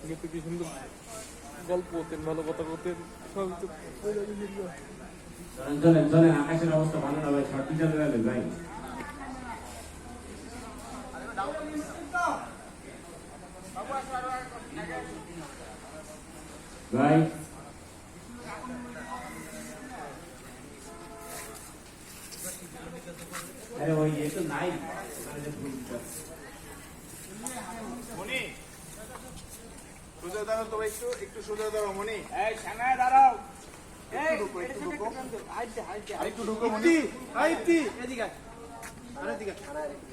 কিন্তু কি সুন্দর গল্প হতেন, ভালো কথা বলতেন, সবই তো চলেন চলেন, আকাশের অবস্থা ভালো না ভাই, সব টিচার গেলে ভাই। ভাই আরে ওই ये तो নাই মনি সোজা দাঁড়াও তো, একটু সোজা দাঁড়াও মনি। এই সামনে দাঁড়াও। এই একটু ঢুকো। হাইটে হাইটে আরেকটু ঢুকো মনি। হাইটে এদিকে আরে দিকে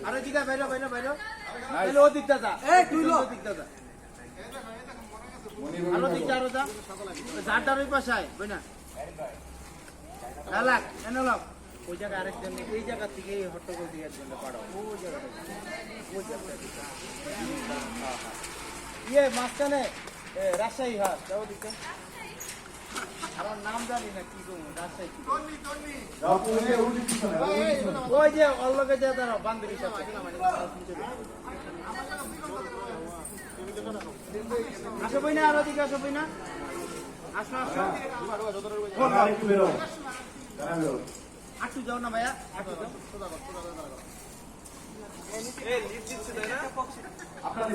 আরে দিকে বাইরে বাইরে বাইরে তাহলে ও দিকটা যা। এই তুই লো দিকটা যা। আরো দিকটা আরো যা। যাটার ওই পাশে আয় বইনা লালাক এনে লাগ ওই জায়গা আরেকজন এই জায়গা থেকে এই হট্টগোল দিয়ে জন্য পাড়াও ওই জায়গাটা ওই জায়গাটা ইয়ে মাঝখানে রাজশাহী হাট যাও দিকে আমার নাম জানি না কি করবো রাজশাহী ওই যে অল্লকে যে তারা বান্ধবী সাথে আসো বই না আরো দিকে আসো বই না আসো আসো আটটু যাও না ভাইয়া আটটু যাও এই লিফট দিচ্ছে তাই না? আপনার